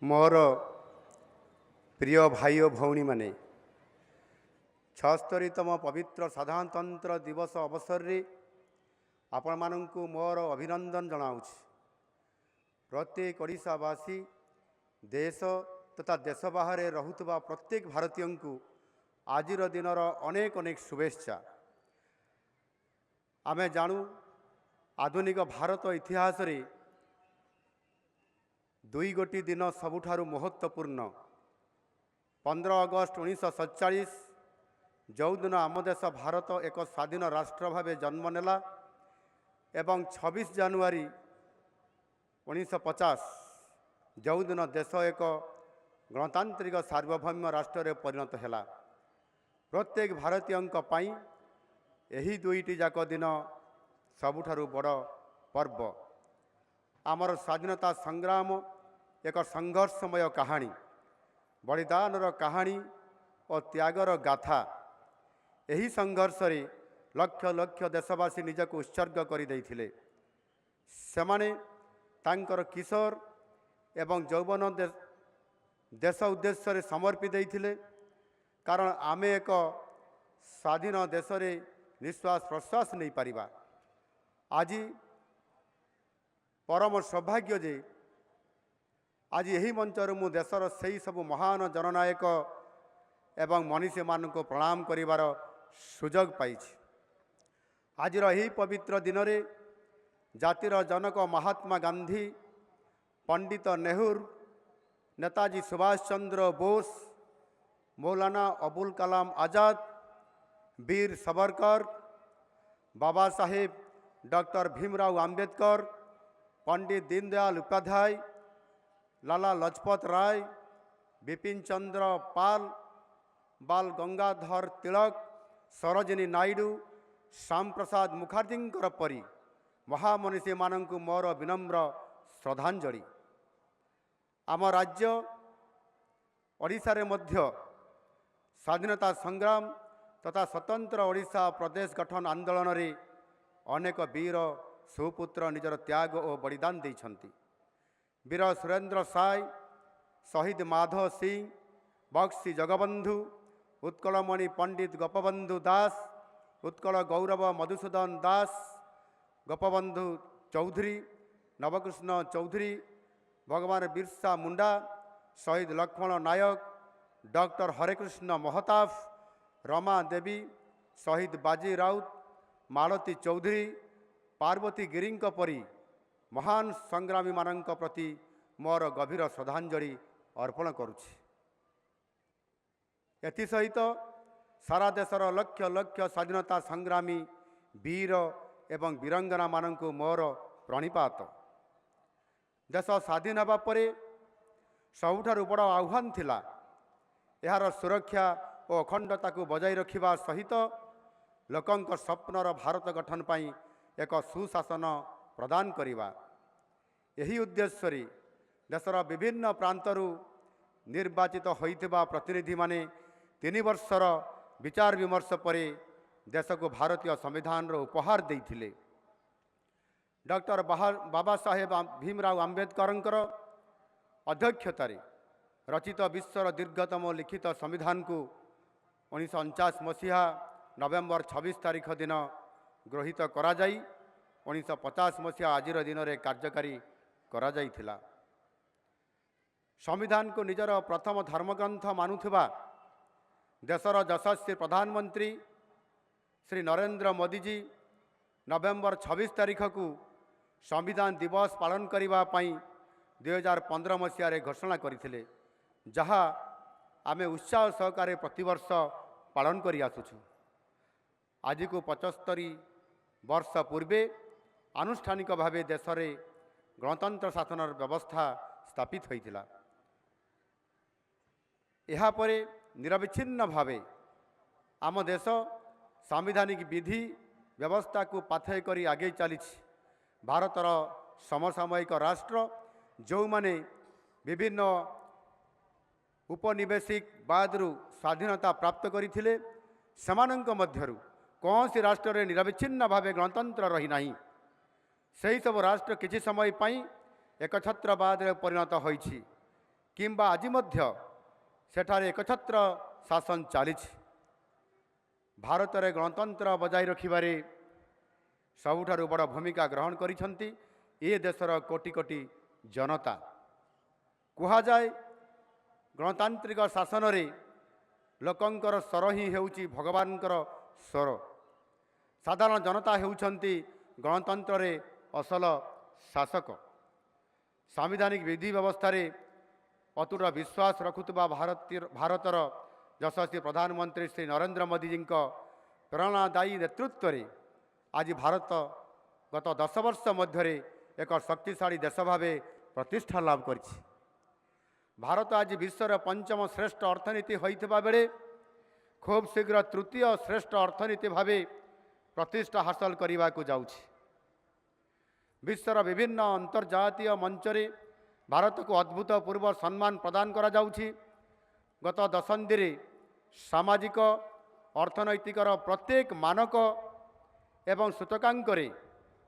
मोर प्रिय भाई और भौणी माने 76तम पवित्र साधारणतंत्र दिवस अवसर रे आपण मानंकु मोर अभिनंदन जनाऊछि। प्रत्येक ओडिशावासी देश तथा देश बाहर रहुतबा प्रत्येक भारतीय को आजिर दिनर अनेक अनेक शुभेच्छा। आमे जानू आधुनिक भारत इतिहास रे दुई गोटी दिन सबुठारु महत्वपूर्ण 15 अगस्त 1947 जो दिन आम देश भारत एक स्वाधीन राष्ट्र भाव जन्म नेला एवं 26 जानुआरी 1950 जो दिन देश एक गणतांत्रिक सार्वभौम राष्ट्र रे परिणत हैला। प्रत्येक भारतीय यही दुईटी जाक दिन सबुठारु बड़ पर्व। आमर स्वाधीनता संग्राम एक संघर्षमय कहानी, बलिदानर कहानी और त्यागर गाथा। यही संघर्ष रे लक्ष लक्ष देशवासी निजक उत्सर्ग कर देइथिले। सेमाने तांकर किशोर एवं यौवन देश उद्देश्य रे समर्पित देइथिले, कारण आमे एक स्वाधीन देश रे निश्वास प्रश्वास नहीं पारिबा। आज परम सौभाग्य जे आज यही मंचर मु देशर सही सब महान जननायक एवं मनीषी मान को प्रणाम करिवार सुजोग पाई। आज यही पवित्र दिन रे जातिर जनक महात्मा गांधी, पंडित नेहरू, नेताजी सुभाष चंद्र बोस, मौलाना अबुल कलाम आजाद, वीर सावरकर, बाबा साहेब डॉक्टर भीमराव अंबेडकर, पंडित दीनदयाल उपाध्याय, लाला लजपत राय, बिपिन चंद्र पाल, बाल गंगाधर तिलक, सरोजिनी नायडू, श्याम प्रसाद मुखर्जी परी महामनीषी मानक मोर विनम्र श्रद्धांजलि। आम राज्य ओडिशा रे मध्य स्वाधीनता संग्राम तथा स्वतंत्र ओडिशा प्रदेश गठन आंदोलन रे अनेक वीर सुपुत्र निजर त्याग और बलिदान देइछन्ति। वीर सुरेंद्र साय, शहीद माधव सिंह, बक्सी जगबंधु, उत्कलमणि पंडित गोपबंधु दास, उत्कल गौरव मधुसूदन दास, गोपबंधु चौधरी, नवकृष्ण चौधरी, भगवान बिरसा मुंडा, शहीद लक्ष्मण नायक, डॉक्टर हरेकृष्ण महताब, रमा देवी, शहीद बाजी राउत, मालती चौधरी, पार्वती गिरी परी महान संग्रामी मानक प्रति मोर गभीर श्रद्धांजलि अर्पण करुछि। एथि सहित सारा देशर लक्ष लक्ष स्वाधीनता संग्रामी वीर एवं वीरांगना मानक मोर प्रणिपात। देश स्वाधीन होगा परे सबुठारु बड़ आह्वान थिला यार सुरक्षा और अखंडता को बजाय रखिबा सहित लोकंक स्वप्नर भारत गठन पाई एक सुशासन प्रदान करिबा। यही उद्देश्य रे देशर विभिन्न प्रांतरू निर्वाचित होइथिबा प्रतिनिधि माने 3 वर्षर विचार विमर्श परे देश को भारतीय संविधान रो उपहार देइथिले। डॉक्टर बाबा साहेब भीमराव अंबेडकर अध्यक्षतार रचित विश्वर दीर्घतम लिखित संविधान को 1949 मसीहा नवेम्बर 26 तारीख दिन गृहीत करा जाई 1950 मसीहा आजिर दिन में कार्यकारी करा जाइथिला। संविधान को निजर प्रथम धर्मग्रंथ मानुथिबा देशर यशस्वी प्रधानमंत्री श्री नरेंद्र मोदी जी नवेम्बर 26 तारीख को संविधान दिवस पालन करिबा पई 2015 मसीह घोषणा करथिले, जहाँ आमे उत्साह सहकारे प्रतिवर्ष पालन करि आसुछु। आज को 75 वर्ष पूर्वे आनुष्ठानिक भाव देश में गणतंत्र शासन व्यवस्था स्थापित होइथिला। यहा परे निरविच्छिन्न भावे आम देश सांविधानिक विधि व्यवस्था को पाथेय करी आगे चली। भारतर समसामयिक राष्ट्र जो माने विभिन्न उपनिवेशिक बादरू स्वाधीनता प्राप्त करथिले समानंक मध्यरु कौन सी राष्ट्र रे निरविच्छिन्न भावे गणतंत्र रही नहीं। सही सब राष्ट्र किसी समय पाई एकछत्रवाद परिणत होइछि। କିମ୍ବା ଆଜି ମଧ୍ୟ ସେଠାରେ ଏକଛତ୍ର ଶାସନ ଚାଲିଛି। ଭାରତରେ ଗଣତନ୍ତ୍ର ବଜାୟ ରଖିବାରେ ସବୁଠାରୁ ବଡ଼ ଭୂମିକା ଗ୍ରହଣ କରିଛନ୍ତି ଏ ଦେଶର କୋଟି କୋଟି ଜନତା। କୁହାଯାଏ ଗଣତାନ୍ତ୍ରିକ ଶାସନରେ ଲୋକଙ୍କର ସ୍ୱର ହିଁ ହେଉଛି ଭଗବାନଙ୍କର ସ୍ୱର। ସାଧାରଣ ଜନତା ହେଉଛନ୍ତି ଗଣତନ୍ତ୍ରରେ ଅସଲ ଶାସକ। ସାମ୍ବିଧାନିକ ବିଧି ବ୍ୟବସ୍ଥାରେ ଅତୁଟ ବିଶ୍ୱାସ ରଖୁଥିବା ଭାରତର ଯଶସ୍ୱୀ ପ୍ରଧାନମନ୍ତ୍ରୀ ଶ୍ରୀ ନରେନ୍ଦ୍ର ମୋଦିଜୀଙ୍କ ପ୍ରେରଣାଦାୟୀ ନେତୃତ୍ୱରେ ଆଜି ଭାରତ ଗତ 10 ବର୍ଷ ମଧ୍ୟରେ ଏକ ଶକ୍ତିଶାଳୀ ଦେଶ ଭାବେ ପ୍ରତିଷ୍ଠା ଲାଭ କରିଛି। ଭାରତ ଆଜି ବିଶ୍ୱର ପଞ୍ଚମ ଶ୍ରେଷ୍ଠ ଅର୍ଥନୀତି ହୋଇଥିବା ବେଳେ ଖୁବ୍ ଶୀଘ୍ର ତୃତୀୟ ଶ୍ରେଷ୍ଠ ଅର୍ଥନୀତି ଭାବେ ପ୍ରତିଷ୍ଠା ହାସଲ କରିବାକୁ ଯାଉଛି। ବିଶ୍ୱର ବିଭିନ୍ନ ଅନ୍ତର୍ଜାତୀୟ ମଞ୍ଚରେ ଭାରତକୁ ଅଦ୍ଭୁତପୂର୍ବ ସମ୍ମାନ ପ୍ରଦାନ କରାଯାଉଛି। ଗତ ଦଶନ୍ଧିରେ ସାମାଜିକ ଅର୍ଥନୈତିକର ପ୍ରତ୍ୟେକ ମାନକ ଏବଂ ସୂଚକାଙ୍କରେ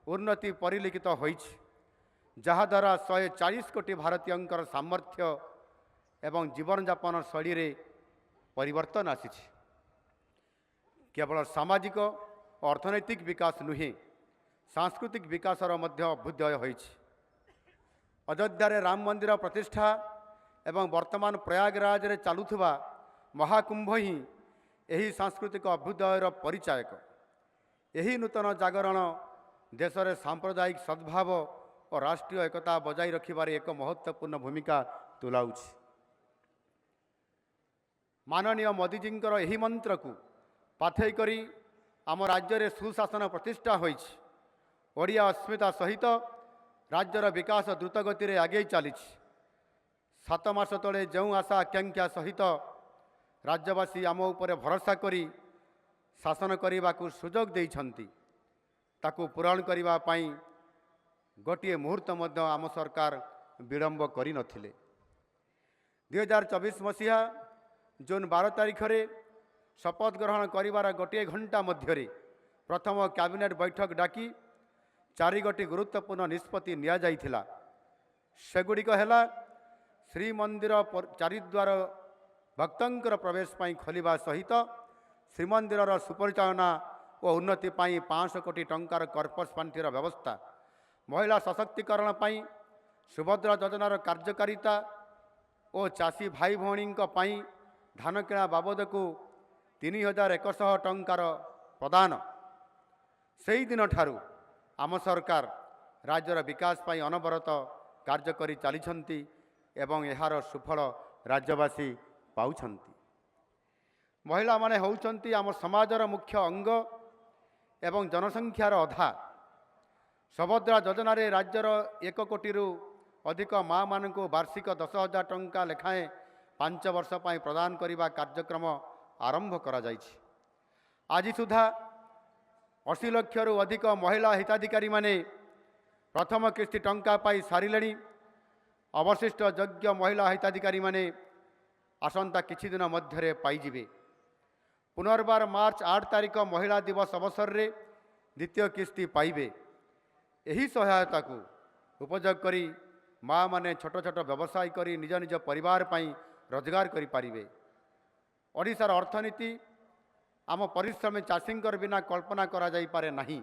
ଉନ୍ନତି ପରିଲକ୍ଷିତ ହୋଇଛି, ଯାହାଦ୍ୱାରା 140 କୋଟି ଭାରତୀୟଙ୍କର ସାମର୍ଥ୍ୟ ଏବଂ ଜୀବନଯାପନ ଶୈଳୀରେ ପରିବର୍ତ୍ତନ ଆସିଛି। କେବଳ ସାମାଜିକ ଓ ଅର୍ଥନୈତିକ ବିକାଶ ନୁହେଁ, ସାଂସ୍କୃତିକ ବିକାଶର ମଧ୍ୟ ଅଭ୍ୟୁଦୟ ହୋଇଛି। ଅଯୋଧ୍ୟାରେ ରାମ ମନ୍ଦିର ପ୍ରତିଷ୍ଠା ଏବଂ ବର୍ତ୍ତମାନ ପ୍ରୟାଗରାଜରେ ଚାଲୁଥିବା ମହାକୁମ୍ଭ ହିଁ ଏହି ସାଂସ୍କୃତିକ ଅଭ୍ୟୁଦୟର ପରିଚାୟକ। ଏହି ନୂତନ ଜାଗରଣ ଦେଶରେ ସାମ୍ପ୍ରଦାୟିକ ସଦ୍ଭାବ ଓ ରାଷ୍ଟ୍ରୀୟ ଏକତା ବଜାୟ ରଖିବାରେ ଏକ ମହତ୍ତ୍ୱପୂର୍ଣ୍ଣ ଭୂମିକା ତୁଲାଉଛି। ମାନନୀୟ ମୋଦିଜୀଙ୍କର ଏହି ମନ୍ତ୍ରକୁ ପାଥେୟ କରି ଆମ ରାଜ୍ୟରେ ସୁଶାସନ ପ୍ରତିଷ୍ଠା ହୋଇଛି। ଓଡ଼ିଆ ଅସ୍ମିତା ସହିତ ରାଜ୍ୟର ବିକାଶ ଦ୍ରୁତଗତିରେ ଆଗେଇ ଚାଲିଛି। 7 ମାସ ତଳେ ଯେଉଁ ଆଶା ଆକାଂକ୍ଷା ସହିତ ରାଜ୍ୟବାସୀ ଆମ ଉପରେ ଭରସା କରି ଶାସନ କରିବାକୁ ସୁଯୋଗ ଦେଇଛନ୍ତି, ତାକୁ ପୂରଣ କରିବା ପାଇଁ ଗୋଟିଏ ମୁହୂର୍ତ୍ତ ମଧ୍ୟ ଆମ ସରକାର ବିଳମ୍ବ କରିନଥିଲେ। 2024 ମସିହା ଜୁନ୍ 12 ତାରିଖରେ ଶପଥ ଗ୍ରହଣ କରିବାର ଗୋଟିଏ ଘଣ୍ଟା ମଧ୍ୟରେ ପ୍ରଥମ କ୍ୟାବିନେଟ୍ ବୈଠକ ଡାକି 4ଗୋଟି ଗୁରୁତ୍ୱପୂର୍ଣ୍ଣ ନିଷ୍ପତ୍ତି ନିଆଯାଇଥିଲା। ସେଗୁଡ଼ିକ ହେଲା ଶ୍ରୀମନ୍ଦିର ଚାରିଦ୍ୱାର ଭକ୍ତଙ୍କର ପ୍ରବେଶ ପାଇଁ ଖୋଲିବା ସହିତ ଶ୍ରୀମନ୍ଦିରର ସୁପରିଚାଳନା ଓ ଉନ୍ନତି ପାଇଁ 500 କୋଟି ଟଙ୍କାର କର୍ପସ୍ ପାଣ୍ଠିର ବ୍ୟବସ୍ଥା, ମହିଳା ସଶକ୍ତିକରଣ ପାଇଁ ସୁଭଦ୍ରା ଯୋଜନାର କାର୍ଯ୍ୟକାରିତା ଓ ଚାଷୀ ଭାଇ ଭଉଣୀଙ୍କ ପାଇଁ ଧାନ କିଣା ବାବଦକୁ 3100 ଟଙ୍କାର ପ୍ରଦାନ। ସେହିଦିନଠାରୁ ଆମ ସରକାର ରାଜ୍ୟର ବିକାଶ ପାଇଁ ଅନବରତ କାର୍ଯ୍ୟ କରି ଚାଲିଛନ୍ତି ଏବଂ ଏହାର ସୁଫଳ ରାଜ୍ୟବାସୀ ପାଉଛନ୍ତି। ମହିଳାମାନେ ହେଉଛନ୍ତି ଆମ ସମାଜର ମୁଖ୍ୟ ଅଙ୍ଗ ଏବଂ ଜନସଂଖ୍ୟାର ଅଧା। ସୁଭଦ୍ରା ଯୋଜନାରେ ରାଜ୍ୟର 1 କୋଟିରୁ ଅଧିକ ମା'ମାନଙ୍କୁ ବାର୍ଷିକ 10,000 ଟଙ୍କା ଲେଖାଏଁ 5 ବର୍ଷ ପାଇଁ ପ୍ରଦାନ କରିବା କାର୍ଯ୍ୟକ୍ରମ ଆରମ୍ଭ କରାଯାଇଛି। ଆଜି ସୁଦ୍ଧା 80 ଲକ୍ଷରୁ ଅଧିକ ମହିଳା ହିତାଧିକାରୀମାନେ ପ୍ରଥମ କିସ୍ତି ଟଙ୍କା ପାଇ ସାରିଲେଣି। ଅବଶିଷ୍ଟ ଯୋଗ୍ୟ ମହିଳା ହିତାଧିକାରୀମାନେ ଆସନ୍ତା କିଛି ଦିନ ମଧ୍ୟରେ ପାଇଯିବେ। ପୁନର୍ବାର ମାର୍ଚ୍ଚ 8 ତାରିଖ ମହିଳା ଦିବସ ଅବସରରେ ଦ୍ୱିତୀୟ କିସ୍ତି ପାଇବେ। ଏହି ସହାୟତାକୁ ଉପଯୋଗ କରି ମା'ମାନେ ଛୋଟ ଛୋଟ ବ୍ୟବସାୟ କରି ନିଜ ନିଜ ପରିବାର ପାଇଁ ରୋଜଗାର କରିପାରିବେ। ଓଡ଼ିଶାର ଅର୍ଥନୀତି ଆମ ପରିଶ୍ରମୀ ଚାଷୀଙ୍କର ବିନା କଳ୍ପନା କରାଯାଇପାରେ ନାହିଁ।